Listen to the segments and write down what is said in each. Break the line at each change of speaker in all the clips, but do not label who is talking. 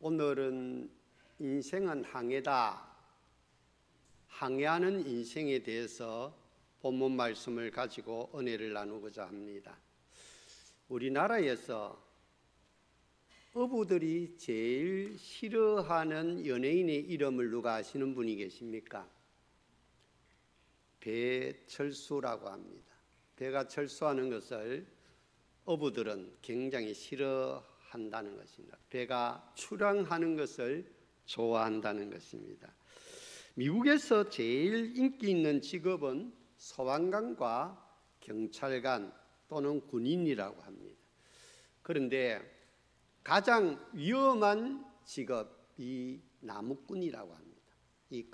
오늘은 인생은 항해다, 항해하는 인생에 대해서 본문 말씀을 가지고 은혜를 나누고자 합니다. 우리나라에서 어부들이 제일 싫어하는 연예인의 이름을 누가 아시는 분이 계십니까? 배철수라고 합니다. 배가 철수하는 것을 어부들은 굉장히 싫어한다는 것입니다. 배가 출항하는 것을 좋아한다는 것입니다. 미국에서 제일 인기 있는 직업은 소방관과 경찰관 또는 군인이라고 합니다. 그런데 가장 위험한 직업이 나무꾼이라고 합니다. 이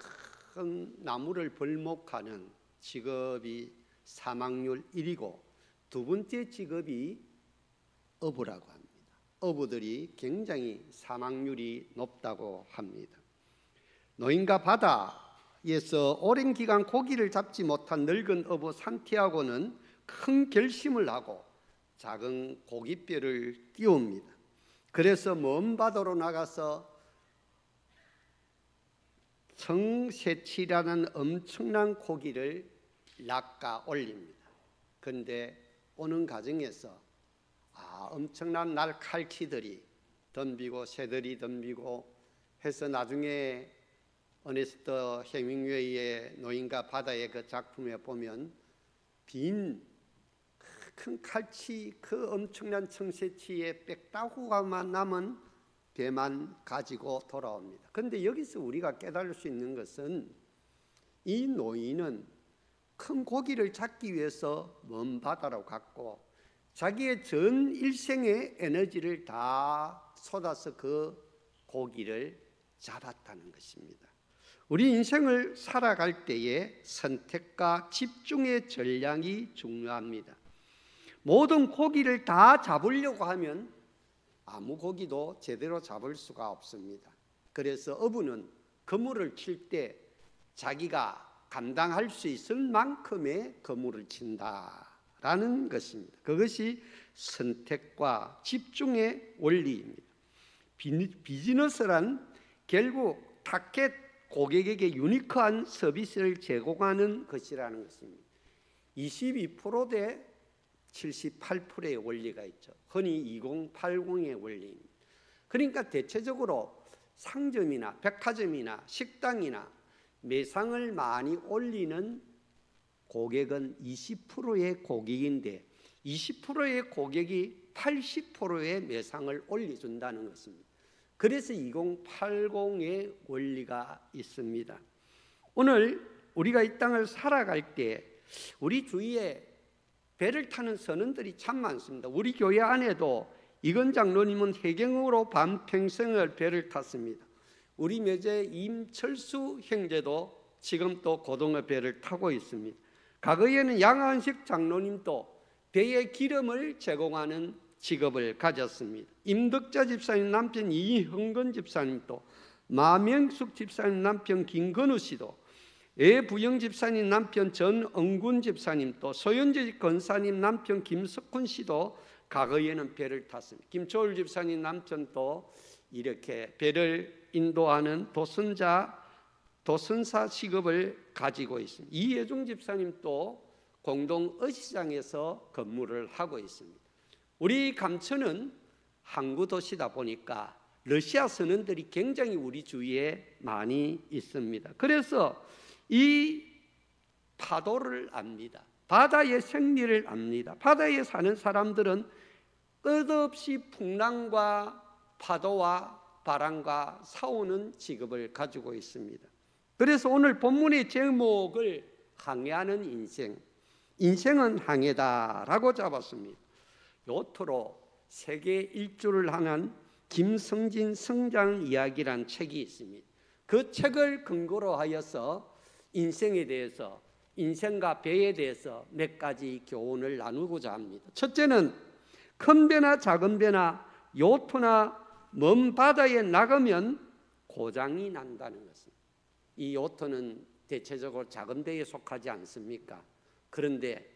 큰 나무를 벌목하는 직업이 사망률 1위고 두 번째 직업이 어부라고 합니다. 어부들이 굉장히 사망률이 높다고 합니다. 노인과 바다에서 오랜 기간 고기를 잡지 못한 늙은 어부 산티아고는 큰 결심을 하고 작은 고깃배를 띄웁니다. 그래서 먼 바다로 나가서 청새치라는 엄청난 고기를 낚아 올립니다. 그런데 오는 과정에서 엄청난 날칼치들이 덤비고 새들이 덤비고 해서 나중에 어네스트 헤밍웨이의 노인과 바다의 그 작품에 보면 빈 큰 칼치, 그 엄청난 청새치의 빽따구가만 남은 배만 가지고 돌아옵니다. 그런데 여기서 우리가 깨달을 수 있는 것은 이 노인은 큰 고기를 잡기 위해서 먼 바다로 갔고 자기의 전 일생의 에너지를 다 쏟아서 그 고기를 잡았다는 것입니다. 우리 인생을 살아갈 때에 선택과 집중의 전략이 중요합니다. 모든 고기를 다 잡으려고 하면 아무 고기도 제대로 잡을 수가 없습니다. 그래서 어부는 그물을 칠 때 자기가 감당할 수 있을 만큼의 그물을 친다라는 것입니다. 그것이 선택과 집중의 원리입니다. 비즈니스란 결국 타겟 고객에게 유니크한 서비스를 제공하는 것이라는 것입니다. 22% 대 78%의 원리가 있죠. 흔히 2080의 원리입니다. 그러니까 대체적으로 상점이나 백화점이나 식당이나 매상을 많이 올리는 고객은 20%의 고객인데 20%의 고객이 80%의 매상을 올려준다는 것입니다. 그래서 2080의 원리가 있습니다. 오늘 우리가 이 땅을 살아갈 때 우리 주위에 배를 타는 선원들이 참 많습니다. 우리 교회 안에도 이건 장로님은 해경으로 반평생을 배를 탔습니다. 우리 매제 임철수 형제도 지금 또 고등어 배를 타고 있습니다. 과거에는 양한식 장로님도 배의 기름을 제공하는 직업을 가졌습니다. 임덕자 집사님 남편 이형근 집사님도, 마명숙 집사님 남편 김건우 씨도, 애부영 집사님 남편 전엉군 집사님도, 소연재 권사님 남편 김석훈 씨도 과거에는 배를 탔습니다. 김초월 집사님 남편도 이렇게 배를 인도하는 도선사 직업을 가지고 있습니다. 이예중 집사님도 공동 어시장에서 근무를 하고 있습니다. 우리 감천은 항구 도시다 보니까 러시아 선원들이 굉장히 우리 주위에 많이 있습니다. 그래서 이 파도를 압니다. 바다의 생리를 압니다. 바다에 사는 사람들은 끝없이 풍랑과 파도와 바람과 싸우는 직업을 가지고 있습니다. 그래서 오늘 본문의 제목을 항해하는 인생, 인생은 항해다라고 잡았습니다. 요토로 세계 일주를 하는 김성진 성장 이야기란 책이 있습니다. 그 책을 근거로 하여서 인생에 대해서, 인생과 배에 대해서 몇 가지 교훈을 나누고자 합니다. 첫째는 큰 배나 작은 배나 요트나 먼 바다에 나가면 고장이 난다는 것입니다. 이 요트는 대체적으로 작은 배에 속하지 않습니까? 그런데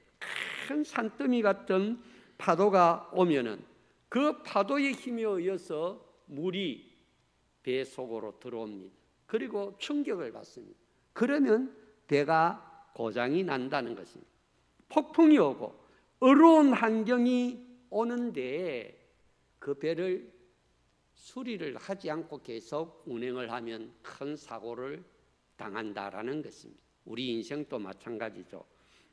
큰 산더미 같은 파도가 오면은 그 파도의 힘에 의해서 물이 배 속으로 들어옵니다. 그리고 충격을 받습니다. 그러면 배가 고장이 난다는 것입니다. 폭풍이 오고 어려운 환경이 오는데 그 배를 수리를 하지 않고 계속 운행을 하면 큰 사고를 당한다라는 것입니다. 우리 인생도 마찬가지죠.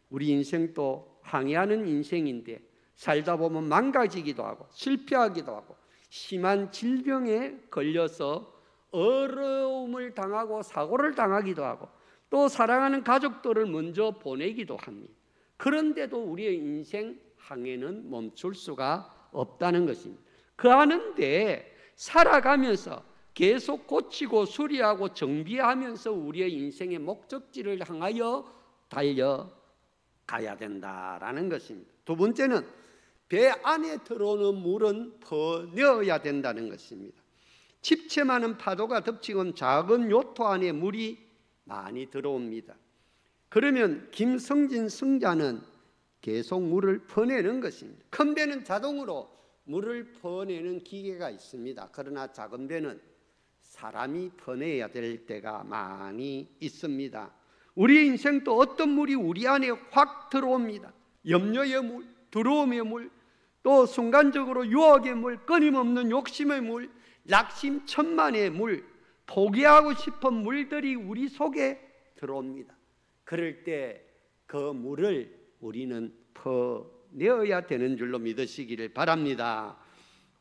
우리 인생도 항해하는 인생인데 살다 보면 망가지기도 하고 실패하기도 하고 심한 질병에 걸려서 어려움을 당하고 사고를 당하기도 하고 또 사랑하는 가족들을 먼저 보내기도 합니다. 그런데도 우리의 인생 항해는 멈출 수가 없다는 것입니다. 그하는데 살아가면서 계속 고치고 수리하고 정비하면서 우리의 인생의 목적지를 향하여 달려가야 된다라는 것입니다. 두 번째는 배 안에 들어오는 물은 퍼내어야 된다는 것입니다. 집채 많은 파도가 덮치고 작은 요트 안에 물이 많이 들어옵니다. 그러면 김성진 승자는 계속 물을 퍼내는 것입니다. 큰 배는 자동으로 물을 퍼내는 기계가 있습니다. 그러나 작은 배는 사람이 퍼내야 될 때가 많이 있습니다. 우리 인생도 어떤 물이 우리 안에 확 들어옵니다. 염려의 물, 두려움의 물, 또 순간적으로 유혹의 물, 끊임없는 욕심의 물, 낙심천만의 물, 포기하고 싶은 물들이 우리 속에 들어옵니다. 그럴 때 그 물을 우리는 퍼내어야 되는 줄로 믿으시기를 바랍니다.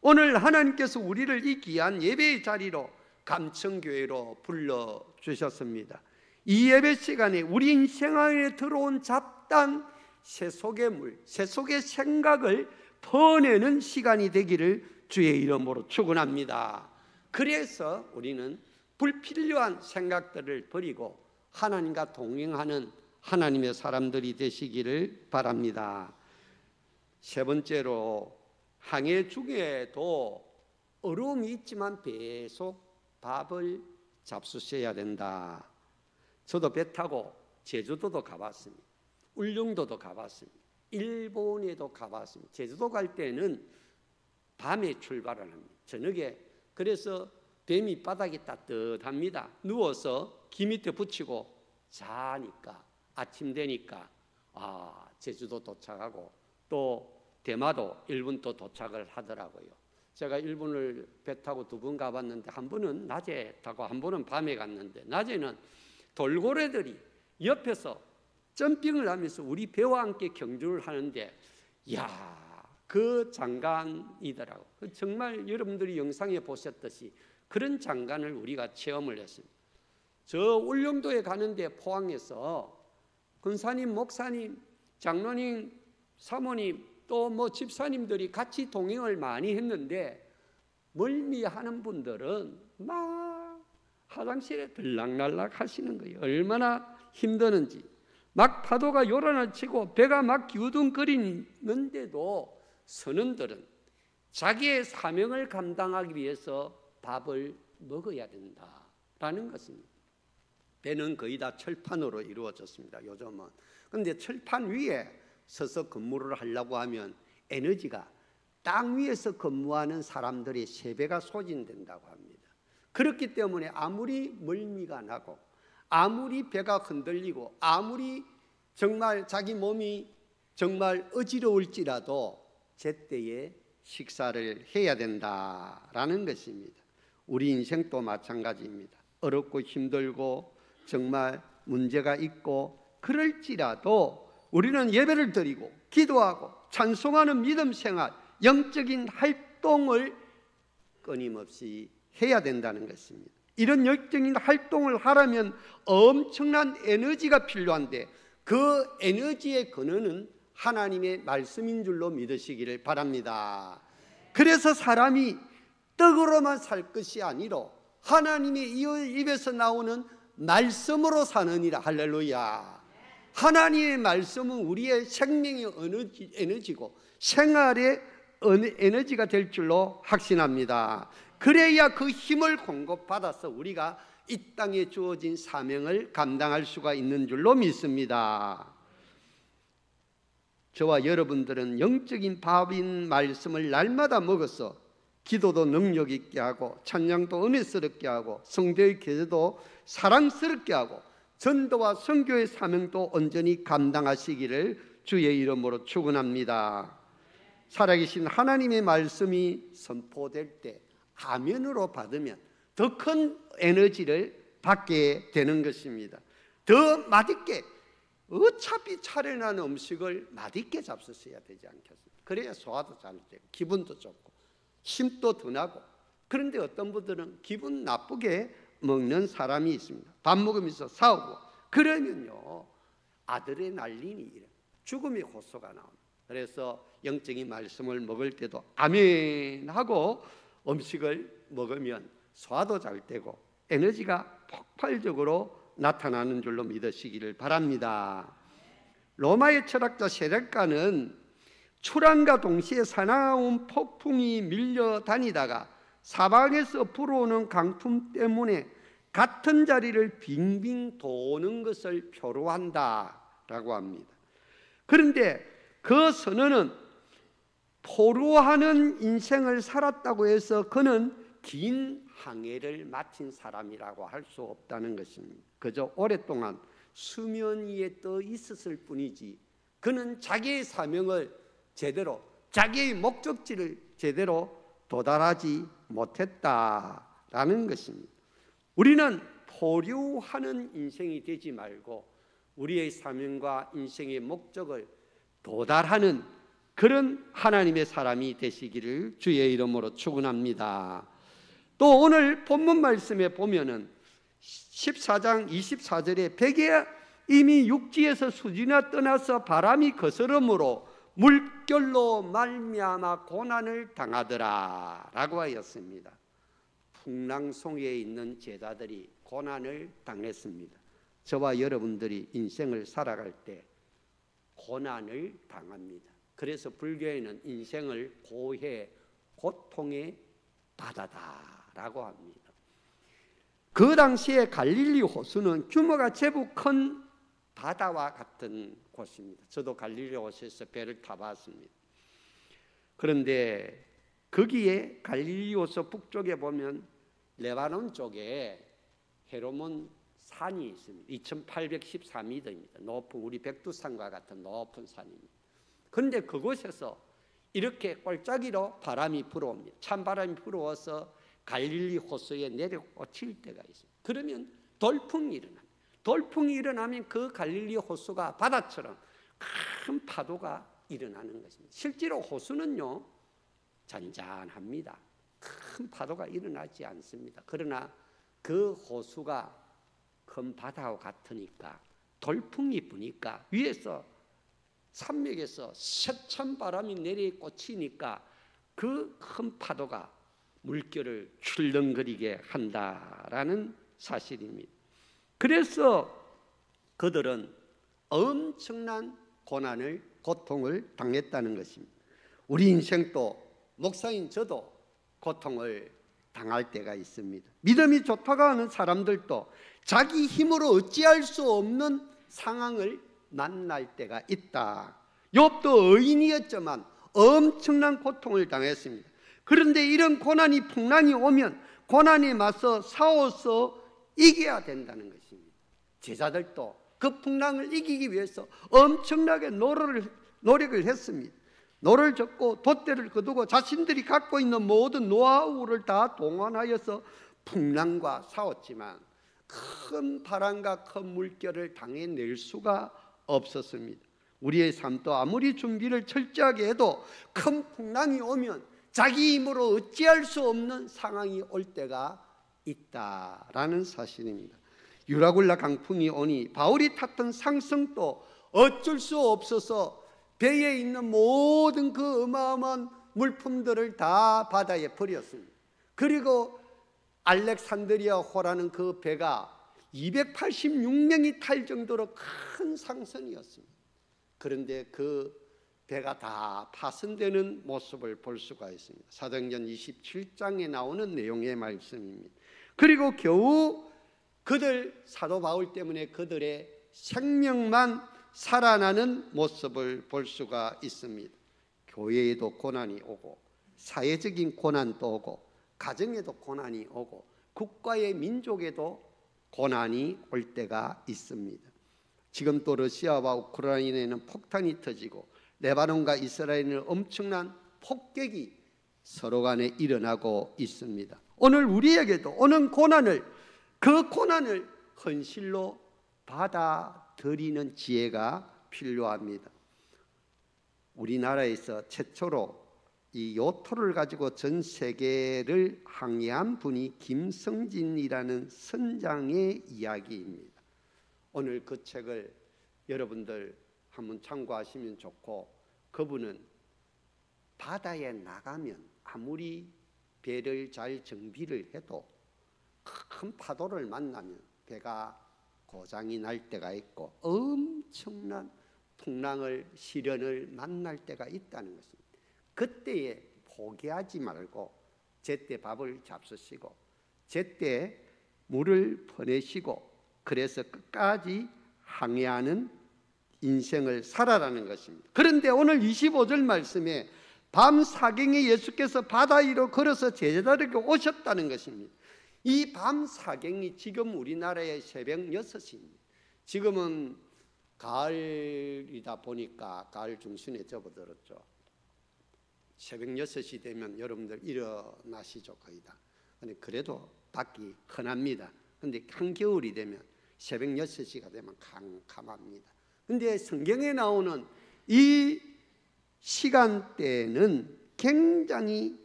오늘 하나님께서 우리를 이 귀한 예배의 자리로 감천교회로 불러주셨습니다. 이 예배 시간에 우리 인생 안에 들어온 잡단 세속의 물, 세속의 생각을 퍼내는 시간이 되기를 주의 이름으로 축원합니다. 그래서 우리는 불필요한 생각들을 버리고 하나님과 동행하는 하나님의 사람들이 되시기를 바랍니다. 세 번째로 항해 중에도 어려움이 있지만 계속 밥을 잡수셔야 된다. 저도 배 타고 제주도도 가봤습니다. 울릉도도 가봤습니다. 일본에도 가봤습니다. 제주도 갈 때는 밤에 출발을 합니다. 저녁에. 그래서 배 밑바닥이 따뜻합니다. 누워서 귀 밑에 붙이고 자니까 아침 되니까 제주도 도착하고 또 대마도 일본 또 도착을 하더라고요. 제가 일본을 배 타고 2번 가봤는데 한 번은 낮에 타고 한 번은 밤에 갔는데 낮에는 돌고래들이 옆에서 점핑을 하면서 우리 배와 함께 경주를 하는데 그 장관이더라고. 정말 여러분들이 영상에 보셨듯이 그런 장관을 우리가 체험을 했습니다. 저 울릉도에 가는데 포항에서 권사님, 목사님, 장로님, 사모님 또 집사님들이 같이 동행을 많이 했는데 멀미하는 분들은 막 화장실에 들락날락 하시는 거예요. 얼마나 힘드는지. 막 파도가 요란을 치고 배가 막 기우둥거리는데도 선원들은 자기의 사명을 감당하기 위해서 밥을 먹어야 된다라는 것입니다. 배는 거의 다 철판으로 이루어졌습니다. 요즘은. 그런데 철판 위에 서서 근무를 하려고 하면 에너지가 땅 위에서 근무하는 사람들의 3배가 소진된다고 합니다. 그렇기 때문에 아무리 멀미가 나고 아무리 배가 흔들리고 아무리 정말 자기 몸이 정말 어지러울지라도 제때에 식사를 해야 된다라는 것입니다. 우리 인생도 마찬가지입니다. 어렵고 힘들고 정말 문제가 있고 그럴지라도 우리는 예배를 드리고 기도하고 찬송하는 믿음 생활, 영적인 활동을 끊임없이 해야 된다는 것입니다. 이런 영적인 활동을 하려면 엄청난 에너지가 필요한데 그 에너지의 근원은 하나님의 말씀인 줄로 믿으시기를 바랍니다. 그래서 사람이 떡으로만 살 것이 아니라 하나님의 입에서 나오는 말씀으로 사느니라. 할렐루야. 하나님의 말씀은 우리의 생명의 에너지고 생활의 에너지가 될 줄로 확신합니다. 그래야 그 힘을 공급받아서 우리가 이 땅에 주어진 사명을 감당할 수가 있는 줄로 믿습니다. 저와 여러분들은 영적인 밥인 말씀을 날마다 먹어서 기도도 능력 있게 하고 찬양도 은혜스럽게 하고 성도의 교제도 사랑스럽게 하고 전도와 선교의 사명도 온전히 감당하시기를 주의 이름으로 축원합니다. 살아계신 하나님의 말씀이 선포될 때 아멘으로 받으면 더 큰 에너지를 받게 되는 것입니다. 더 맛있게, 어차피 차려놓은 음식을 맛있게 잡수셔야 되지 않겠습니까? 그래야 소화도 잘 되고 기분도 좋고 힘도 더 나고. 그런데 어떤 분들은 기분 나쁘게 먹는 사람이 있습니다. 밥 먹으면서 싸우고 그러면요 아드레날린이 죽음의 호소가 나옵니다. 그래서 영적인 말씀을 먹을 때도 아멘 하고 음식을 먹으면 소화도 잘 되고 에너지가 폭발적으로 나타나는 줄로 믿으시기를 바랍니다. 로마의 철학자 세레카는 출항과 동시에 사나운 폭풍이 밀려다니다가 사방에서 불어오는 강풍 때문에 같은 자리를 빙빙 도는 것을 표로한다라고 합니다. 그런데 그 선언은 포로하는 인생을 살았다고 해서 그는 긴 항해를 마친 사람이라고 할 수 없다는 것입니다. 그저 오랫동안 수면 위에 떠 있었을 뿐이지 그는 자기의 사명을 제대로, 자기의 목적지를 제대로 도달하지 못했다라는 것입니다. 우리는 포류하는 인생이 되지 말고 우리의 사명과 인생의 목적을 도달하는 그런 하나님의 사람이 되시기를 주의 이름으로 축원합니다. 또 오늘 본문 말씀에 보면은 14장 24절에 백에 이미 육지에서 수지나 떠나서 바람이 거스름으로 물결로 말미암아 고난을 당하더라 라고 하였습니다. 풍랑송에 있는 제자들이 고난을 당했습니다. 저와 여러분들이 인생을 살아갈 때 고난을 당합니다. 그래서 불교에는 인생을 고해, 고통의 바다다라고 합니다. 그 당시에 갈릴리 호수는 규모가 제법 큰 바다와 같은 곳입니다. 저도 갈릴리 호수에서 배를 타봤습니다. 그런데 거기에 갈릴리 호수 북쪽에 보면 레바논 쪽에 헤르몬 산이 있습니다. 2814m입니다. 높은 우리 백두산과 같은 높은 산입니다. 그런데 그곳에서 이렇게 꼴짜기로 바람이 불어옵니다. 찬바람이 불어와서 갈릴리 호수에 내려 꽂힐 때가 있습니다. 그러면 돌풍이 일어납니다. 돌풍이 일어나면 그 갈릴리 호수가 바다처럼 큰 파도가 일어나는 것입니다. 실제로 호수는요 잔잔합니다. 큰 파도가 일어나지 않습니다. 그러나 그 호수가 큰 바다와 같으니까 돌풍이 부니까 위에서 산맥에서 세찬 바람이 내리 꽂히니까 그 큰 파도가 물결을 출렁거리게 한다라는 사실입니다. 그래서 그들은 엄청난 고난을, 고통을 당했다는 것입니다. 우리 인생도 목사인 저도 고통을 당할 때가 있습니다. 믿음이 좋다고 하는 사람들도 자기 힘으로 어찌할 수 없는 상황을 만날 때가 있다. 욥도 의인이었지만 엄청난 고통을 당했습니다. 그런데 이런 고난이 풍랑이 오면 고난에 맞서 싸워서 이겨야 된다는 것입니다. 제자들도 그 풍랑을 이기기 위해서 엄청나게 노력을 했습니다. 노를 젓고 돛대를 거두고 자신들이 갖고 있는 모든 노하우를 다 동원하여서 풍랑과 싸웠지만 큰 바람과 큰 물결을 당해낼 수가 없었습니다. 우리의 삶도 아무리 준비를 철저하게 해도 큰 풍랑이 오면 자기 힘으로 어찌할 수 없는 상황이 올 때가 있다라는 사실입니다. 유라굴라 강풍이 오니 바울이 탔던 상승도 어쩔 수 없어서 배에 있는 모든 그 어마어마한 물품들을 다 바다에 버렸습니다. 그리고 알렉산드리아호라는 그 배가 286명이 탈 정도로 큰 상선이었습니다. 그런데 그 배가 다 파손되는 모습을 볼 수가 있습니다. 사도행전 27장에 나오는 내용의 말씀입니다. 그리고 겨우 그들 사도 바울 때문에 그들의 생명만 살아나는 모습을 볼 수가 있습니다. 교회에도 고난이 오고 사회적인 고난도 오고 가정에도 고난이 오고 국가의 민족에도 고난이 올 때가 있습니다. 지금 또 러시아와 우크라이나에는 폭탄이 터지고 레바논과 이스라엘에는 엄청난 폭격이 서로 간에 일어나고 있습니다. 오늘 우리에게도 오는 고난을, 그 고난을 헌실로 받아들이는 지혜가 필요합니다. 우리나라에서 최초로 이 요토를 가지고 전 세계를 항해한 분이 김성진이라는 선장의 이야기입니다. 오늘 그 책을 여러분들 한번 참고하시면 좋고, 그분은 바다에 나가면 아무리 배를 잘 정비를 해도 큰 파도를 만나면 배가 고장이 날 때가 있고 엄청난 풍랑을, 시련을 만날 때가 있다는 것입니다. 그때에 포기하지 말고 제때 밥을 잡수시고 제때 물을 퍼내시고 그래서 끝까지 항해하는 인생을 살아라는 것입니다. 그런데 오늘 25절 말씀에 밤 사경에 예수께서 바다 위로 걸어서 제자들에게 오셨다는 것입니다. 이 밤 사경이 지금 우리나라의 새벽 6시입니다. 지금은 가을이다 보니까 가을 중순에 접어들었죠. 새벽 6시 되면 여러분들 일어나시죠, 거의 다. 근데 그래도 밖이 흔합니다. 근데 한겨울이 되면 새벽 6시가 되면 캄캄합니다. 근데 성경에 나오는 이 시간대는 굉장히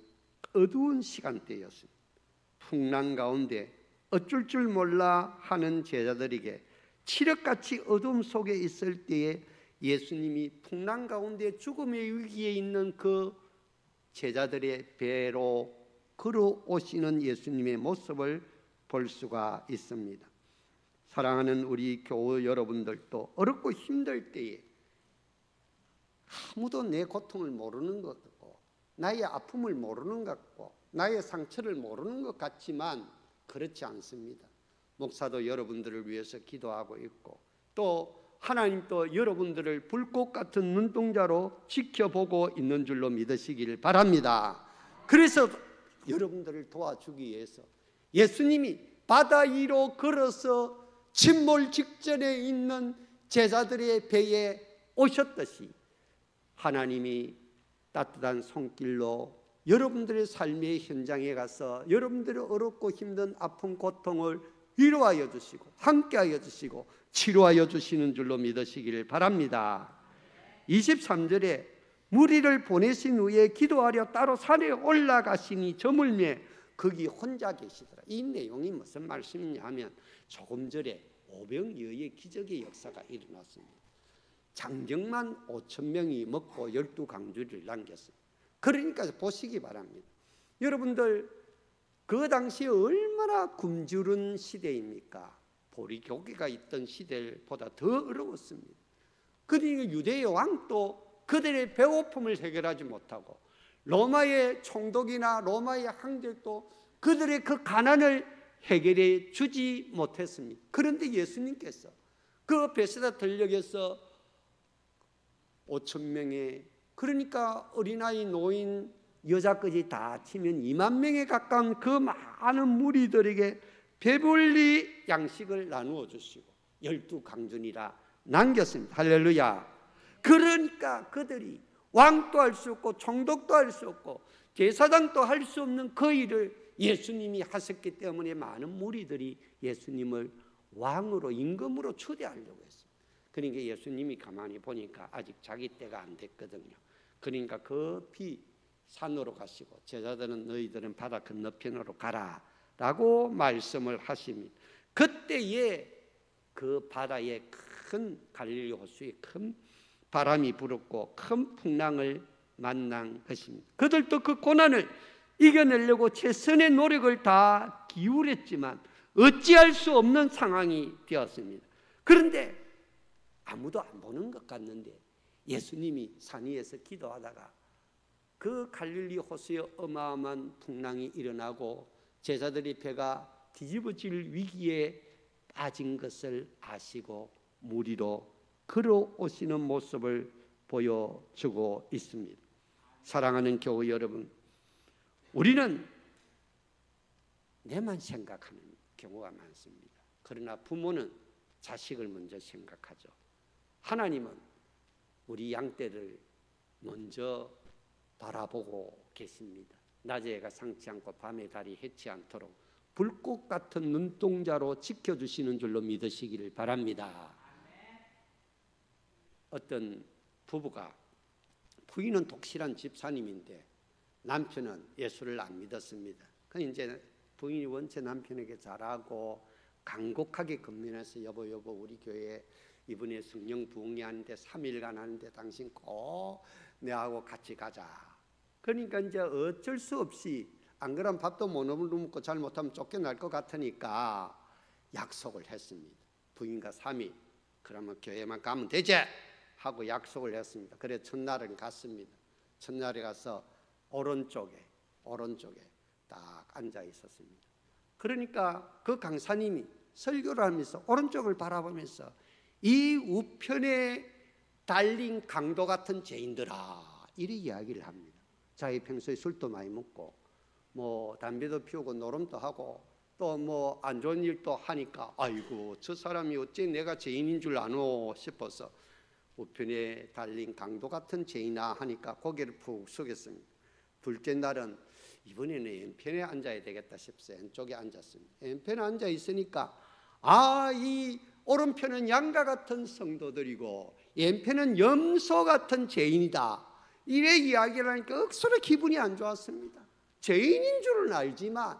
어두운 시간대였습니다. 풍랑 가운데 어쩔 줄 몰라 하는 제자들에게 칠흑같이 어둠 속에 있을 때에 예수님이 풍랑 가운데 죽음의 위기에 있는 그 제자들의 배로 걸어오시는 예수님의 모습을 볼 수가 있습니다. 사랑하는 우리 교우 여러분들도 어렵고 힘들 때에 아무도 내 고통을 모르는 것 같고 나의 아픔을 모르는 것 같고 나의 상처를 모르는 것 같지만 그렇지 않습니다. 목사도 여러분들을 위해서 기도하고 있고 또 하나님도 여러분들을 불꽃 같은 눈동자로 지켜보고 있는 줄로 믿으시기를 바랍니다. 그래서 여러분들을 도와주기 위해서 예수님이 바다 위로 걸어서 침몰 직전에 있는 제자들의 배에 오셨듯이 하나님이 따뜻한 손길로 여러분들의 삶의 현장에 가서 여러분들의 어렵고 힘든 아픔 고통을 위로하여 주시고 함께하여 주시고 치료하여 주시는 줄로 믿으시기를 바랍니다. 23절에 무리를 보내신 후에 기도하려 따로 산에 올라가시니 저물매 거기 혼자 계시더라. 이 내용이 무슨 말씀이냐 하면 조금 전에 오병이어의 기적의 역사가 일어났습니다. 장정만 5,000명이 먹고 12강주를 남겼습니다. 그러니까 보시기 바랍니다. 여러분들 그 당시에 얼마나 굶주린 시대입니까? 보리교계가 있던 시대보다 더 어려웠습니다. 그러니까 유대의 왕도 그들의 배고픔을 해결하지 못하고 로마의 총독이나 로마의 황제도 그들의 그 가난을 해결해 주지 못했습니다. 그런데 예수님께서 그 베세다 들녘에서 5,000명의 그러니까 어린아이, 노인, 여자까지 다 치면 2만 명에 가까운 그 많은 무리들에게 배불리 양식을 나누어 주시고 12강준이라 남겼습니다. 할렐루야. 그러니까 그들이 왕도 할 수 없고 총독도 할 수 없고 제사장도 할 수 없는 그 일을 예수님이 하셨기 때문에 많은 무리들이 예수님을 왕으로 임금으로 초대하려고 했습니다. 그러니까 예수님이 가만히 보니까 아직 자기 때가 안 됐거든요. 그러니까 급히 산으로 가시고 제자들은 너희들은 바다 건너편으로 가라 라고 말씀을 하십니다. 그때에 그 바다에 큰 갈릴리 호수에 큰 바람이 불었고 큰 풍랑을 만난 것입니다. 그들도 그 고난을 이겨내려고 최선의 노력을 다 기울였지만 어찌할 수 없는 상황이 되었습니다. 그런데 아무도 안 보는 것 같는데 예수님이 산 위에서 기도하다가 그 갈릴리 호수에 어마어마한 풍랑이 일어나고 제자들의 배가 뒤집어질 위기에 빠진 것을 아시고 무리로 걸어오시는 모습을 보여주고 있습니다. 사랑하는 교우 여러분, 우리는 내만 생각하는 경우가 많습니다. 그러나 부모는 자식을 먼저 생각하죠. 하나님은 우리 양떼를 먼저 바라보고 계십니다. 낮에 해가 상치 않고 밤에 달이 해치 않도록 불꽃 같은 눈동자로 지켜주시는 줄로 믿으시기를 바랍니다. 어떤 부부가, 부인은 독실한 집사님인데 남편은 예수를 안 믿었습니다. 그 이제 부인이 원체 남편에게 잘하고 간곡하게 건면해서 여보 우리 교회 이번에 성령 부흥회 하는데 3일간 하는데 당신 꼭 내하고 같이 가자. 그러니까 이제 어쩔 수 없이 안 그러면 밥도 못 먹고 잘못하면 쫓겨날 것 같으니까 약속을 했습니다. 부인과 3일 그러면 교회만 가면 되지 하고 약속을 했습니다. 그래 첫날은 갔습니다. 첫날에 가서 오른쪽에 딱 앉아 있었습니다. 그러니까 그 강사님이 설교를 하면서 오른쪽을 바라보면서 이 우편에 달린 강도 같은 죄인들아, 이렇게 이야기를 합니다. 자기 평소에 술도 많이 먹고 뭐 담배도 피우고 노름도 하고 또 뭐 안 좋은 일도 하니까 아이고 저 사람이 어째 내가 죄인인 줄 아노 싶어서 우편에 달린 강도 같은 죄인아 하니까 고개를 푹 숙였습니다. 둘째 날은 이번에는 왼편에 앉아야 되겠다 싶어서 왼쪽에 앉았습니다. 왼편에 앉아 있으니까 이 오른편은 양과 같은 성도들이고 왼편은 염소 같은 죄인이다, 이래 이야기를 하니까 억수로 기분이 안 좋았습니다. 죄인인 줄은 알지만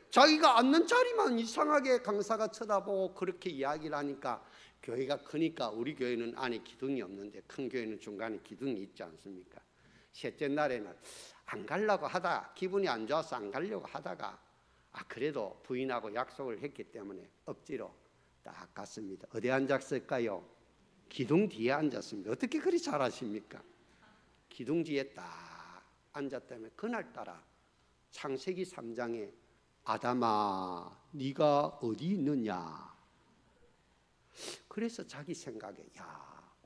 자기가 앉는 자리만 이상하게 강사가 쳐다보고 그렇게 이야기를 하니까, 교회가 크니까 우리 교회는 안에 기둥이 없는데 큰 교회는 중간에 기둥이 있지 않습니까? 셋째 날에는 안 가려고 하다 기분이 안 좋아서 안 가려고 하다가 그래도 부인하고 약속을 했기 때문에 억지로 딱 갔습니다. 어디 앉았을까요? 기둥 뒤에 앉았습니다. 어떻게 그리 잘하십니까? 기둥 뒤에 딱 앉았다면 그날따라 창세기 3장에 아담아 네가 어디 있느냐, 그래서 자기 생각에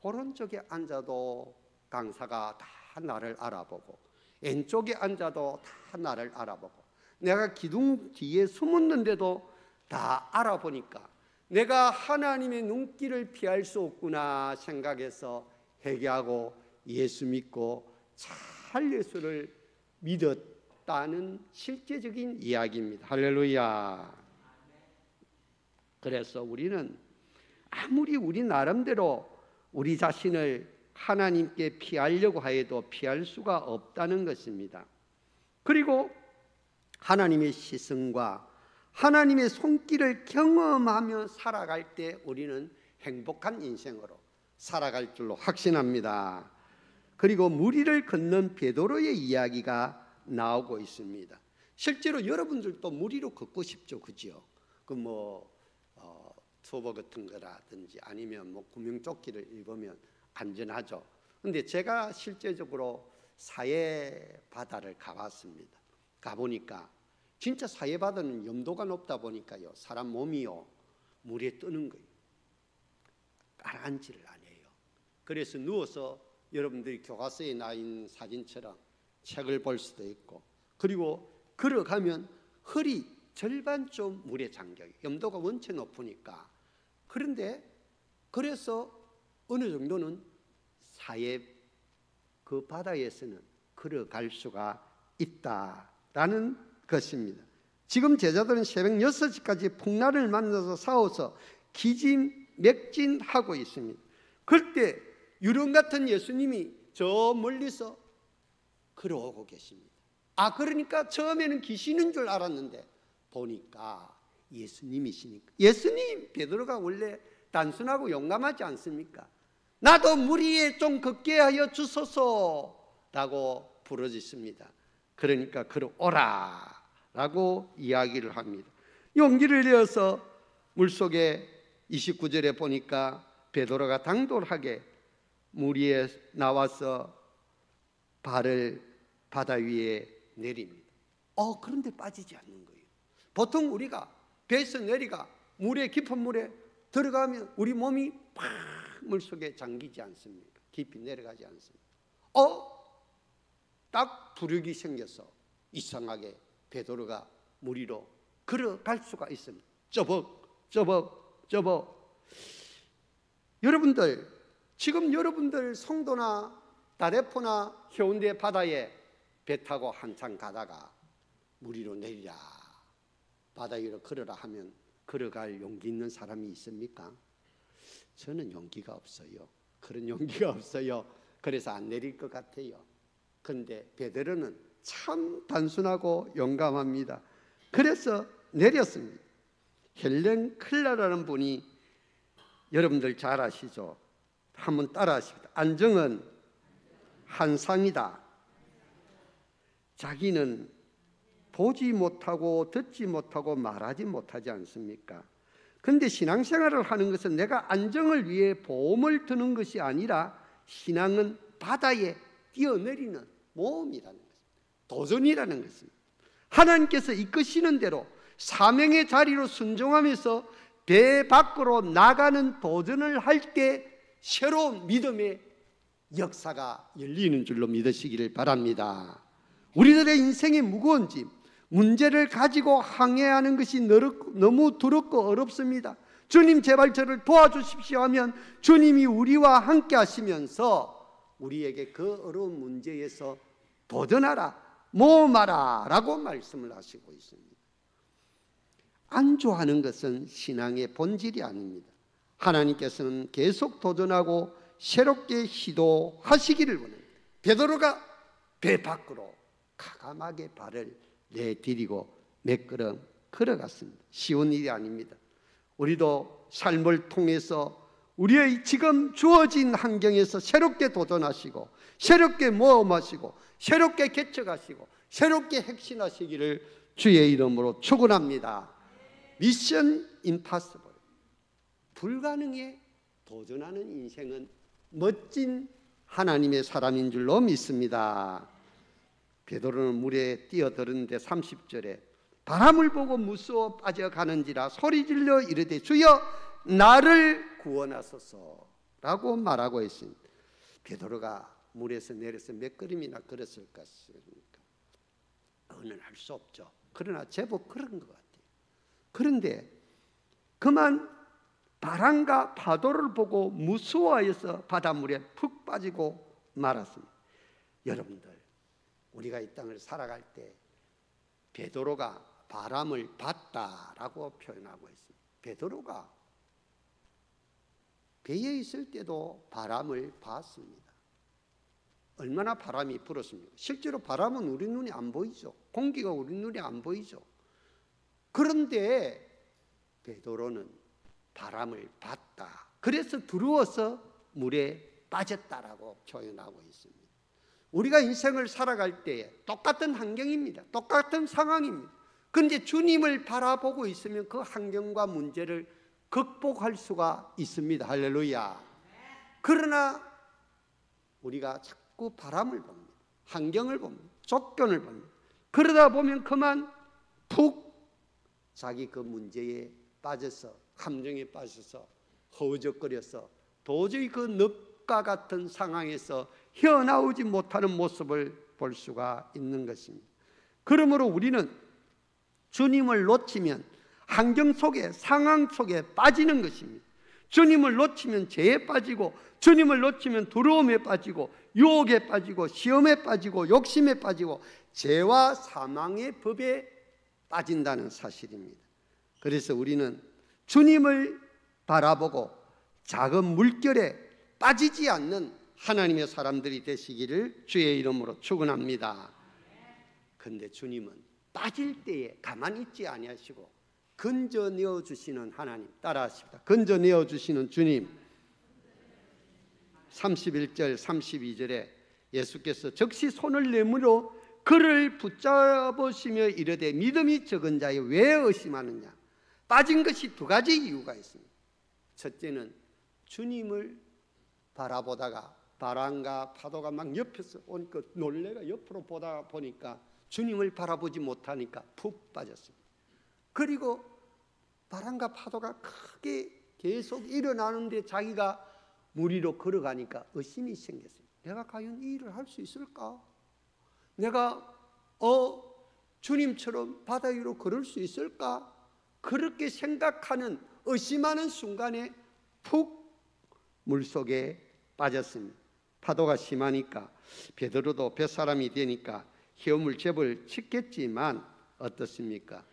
오른쪽에 앉아도 강사가 다 나를 알아보고 왼쪽에 앉아도 다 나를 알아보고 내가 기둥 뒤에 숨었는데도 다 알아보니까 내가 하나님의 눈길을 피할 수 없구나 생각해서 회개하고 예수 믿고 잘 예수를 믿었다는 실제적인 이야기입니다. 할렐루야. 그래서 우리는 아무리 우리 나름대로 우리 자신을 하나님께 피하려고 하여도 피할 수가 없다는 것입니다. 그리고 하나님의 시선과 하나님의 손길을 경험하며 살아갈 때 우리는 행복한 인생으로 살아갈 줄로 확신합니다. 그리고 무리를 걷는 베드로의 이야기가 나오고 있습니다. 실제로 여러분들도 무리로 걷고 싶죠, 그죠? 투보 같은 거라든지 아니면 구명조끼를 입으면 안전하죠. 근데 제가 실제적으로 사해 바다를 가봤습니다. 가보니까 진짜 사해 바다는 염도가 높다 보니까요, 사람 몸이요 물에 뜨는 거예요. 가라앉지를 안 해요. 그래서 누워서 여러분들이 교과서에 나 있는 사진처럼 책을 볼 수도 있고, 그리고 걸어가면 허리 절반쯤 물에 잠겨요. 염도가 원체 높으니까. 그런데 그래서 어느 정도는 사해 그 바다에서는 걸어갈 수가 있다라는 것입니다. 지금 제자들은 새벽 6시까지 풍랑을 만나서 싸워서 기진맥진하고 있습니다. 그때 유령 같은 예수님이 저 멀리서 걸어오고 계십니다. 그러니까 처음에는 귀신인 줄 알았는데 보니까 예수님이시니까. 예수님, 베드로가 원래 단순하고 용감하지 않습니까? 나도 물 위에 좀 걷게 하여 주소서라고 부르짖습니다. 그러니까 걸어오라 라고 이야기를 합니다. 용기를 내어서 물속에 29절에 보니까 베드로가 당돌하게 물 위에 나와서 발을 바다 위에 내립니다. 그런데 빠지지 않는 거예요. 보통 우리가 배에서 내리가 물에, 깊은 물에 들어가면 우리 몸이 팍 물속에 잠기지 않습니까? 깊이 내려가지 않습니다. 딱 부력이 생겨서 이상하게 베드로가 물 위로 걸어갈 수가 있습니다. 쩌벅. 여러분들, 지금 여러분들 송도나 다대포나 해운대 바다에 배 타고 한참 가다가 물 위로 내리라, 바다 위로 걸어라 하면 걸어갈 용기 있는 사람이 있습니까? 저는 용기가 없어요. 그런 용기가 없어요. 그래서 안 내릴 것 같아요. 그런데 베드로는 참 단순하고 용감합니다. 그래서 내렸습니다. 헬렌 클라라는 분이 여러분들 잘 아시죠? 한번 따라 하십니다. 안정은 한상이다. 자기는 보지 못하고 듣지 못하고 말하지 못하지 않습니까? 그런데 신앙생활을 하는 것은 내가 안정을 위해 보험을 드는 것이 아니라 신앙은 바다에 뛰어내리는 모험이라는 것입니다. 도전이라는 것입니다. 하나님께서 이끄시는 대로 사명의 자리로 순종하면서 배 밖으로 나가는 도전을 할 때 새로운 믿음의 역사가 열리는 줄로 믿으시기를 바랍니다. 우리들의 인생의 무거운 짐, 문제를 가지고 항해하는 것이 너무 두렵고 어렵습니다. 주님 제발 저를 도와주십시오 하면 주님이 우리와 함께 하시면서 우리에게 그 어려운 문제에서 도전하라, 모험하라 라고 말씀을 하시고 있습니다. 안주하는 것은 신앙의 본질이 아닙니다. 하나님께서는 계속 도전하고 새롭게 시도하시기를 원합니다. 베드로가 배 밖으로 가감하게 발을 내디디고 몇 걸음 걸어갔습니다. 쉬운 일이 아닙니다. 우리도 삶을 통해서 우리의 지금 주어진 환경에서 새롭게 도전하시고 새롭게 모험하시고 새롭게 개척하시고 새롭게 핵심하시기를 주의 이름으로 축원합니다. 미션 임파서블, 불가능에 도전하는 인생은 멋진 하나님의 사람인 줄로 믿습니다. 베드로는 물에 뛰어들었는데 30절에 바람을 보고 무서워 빠져가는지라 소리질러 이르되 주여 나를 구원하소서 라고 말하고 있습니다. 베드로가 물에서 내려서 몇 걸음이나 걸었을 것입니까? 그거는 알 수 없죠. 그러나 제법 그런 것 같아요. 그런데 그만 바람과 파도를 보고 무서워해서 바닷물에 푹 빠지고 말았습니다. 여러분들, 우리가 이 땅을 살아갈 때 베드로가 바람을 봤다라고 표현하고 있습니다. 베드로가 배에 있을 때도 바람을 봤습니다. 얼마나 바람이 불었습니까? 실제로 바람은 우리 눈에 안 보이죠. 공기가 우리 눈에 안 보이죠. 그런데 베드로는 바람을 봤다. 그래서 두려워서 물에 빠졌다라고 표현하고 있습니다. 우리가 인생을 살아갈 때 똑같은 환경입니다. 똑같은 상황입니다. 그런데 주님을 바라보고 있으면 그 환경과 문제를 극복할 수가 있습니다. 할렐루야. 그러나 우리가 자꾸 바람을 봅니다. 환경을 봅니다. 조건을 봅니다. 그러다 보면 그만 푹 자기 그 문제에 빠져서, 감정에 빠져서 허우적거려서 도저히 그 늪과 같은 상황에서 헤어나오지 못하는 모습을 볼 수가 있는 것입니다. 그러므로 우리는 주님을 놓치면 환경 속에, 상황 속에 빠지는 것입니다. 주님을 놓치면 죄에 빠지고, 주님을 놓치면 두려움에 빠지고, 유혹에 빠지고, 시험에 빠지고, 욕심에 빠지고, 죄와 사망의 법에 빠진다는 사실입니다. 그래서 우리는 주님을 바라보고 작은 물결에 빠지지 않는 하나님의 사람들이 되시기를 주의 이름으로 축원합니다. 그런데 주님은 빠질 때에 가만히 있지 아니하시고 건져내어 주시는 하나님, 따라하십니다. 건져내어 주시는 주님. 31절 32절에 예수께서 즉시 손을 내밀어 그를 붙잡으시며 이르되 믿음이 적은 자여 왜 의심하느냐. 빠진 것이 두 가지 이유가 있습니다. 첫째는 주님을 바라보다가 바람과 파도가 막 옆에서 오니까 놀래가 옆으로 보다 보니까 주님을 바라보지 못하니까 푹 빠졌습니다. 그리고 바람과 파도가 크게 계속 일어나는데 자기가 물 위로 걸어가니까 의심이 생겼습니다. 내가 과연 이 일을 할 수 있을까? 내가 주님처럼 바다 위로 걸을 수 있을까? 그렇게 생각하는, 의심하는 순간에 푹 물속에 빠졌습니다. 파도가 심하니까 베드로도 뱃사람이 되니까 헤엄을 제벌 치겠지만 어떻습니까?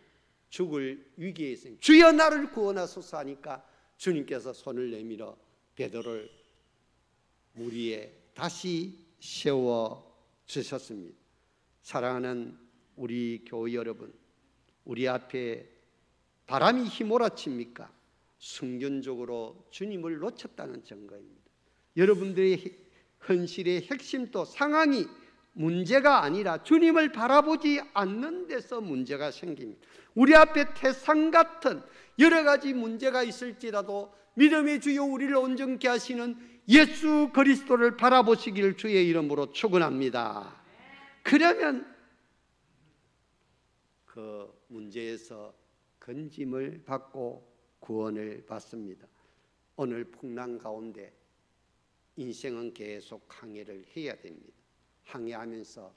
죽을 위기에 있으니 주여 나를 구원하소서 하니까 주님께서 손을 내밀어 베드로를 물 위에 다시 세워주셨습니다. 사랑하는 우리 교회 여러분, 우리 앞에 바람이 휘몰아칩니까? 순간적으로 주님을 놓쳤다는 증거입니다. 여러분들의 현실의 핵심도 상황이 문제가 아니라 주님을 바라보지 않는 데서 문제가 생깁니다. 우리 앞에 태산 같은 여러 가지 문제가 있을지라도 믿음의 주여 우리를 온전케 하시는 예수 그리스도를 바라보시기를 주의 이름으로 축원합니다. 그러면 그 문제에서 건짐을 받고 구원을 받습니다. 오늘 풍랑 가운데 인생은 계속 항해를 해야 됩니다. 항해하면서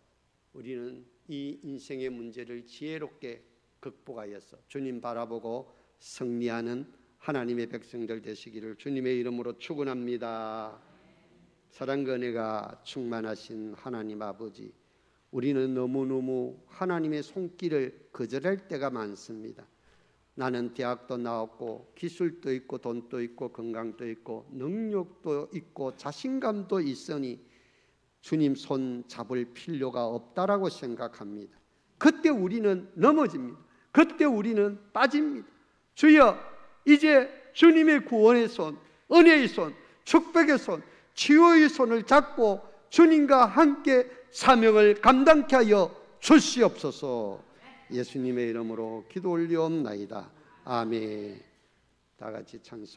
우리는 이 인생의 문제를 지혜롭게 극복하여서 주님 바라보고 승리하는 하나님의 백성들 되시기를 주님의 이름으로 축원합니다. 사랑과 은혜가 충만하신 하나님 아버지, 우리는 너무너무 하나님의 손길을 거절할 때가 많습니다. 나는 대학도 나왔고 기술도 있고 돈도 있고 건강도 있고 능력도 있고 자신감도 있으니 주님 손 잡을 필요가 없다라고 생각합니다. 그때 우리는 넘어집니다. 그때 우리는 빠집니다. 주여, 이제 주님의 구원의 손, 은혜의 손, 축복의 손, 치유의 손을 잡고 주님과 함께 사명을 감당케 하여 주시옵소서. 예수님의 이름으로 기도 올리옵나이다. 아멘. 다 같이 찬송.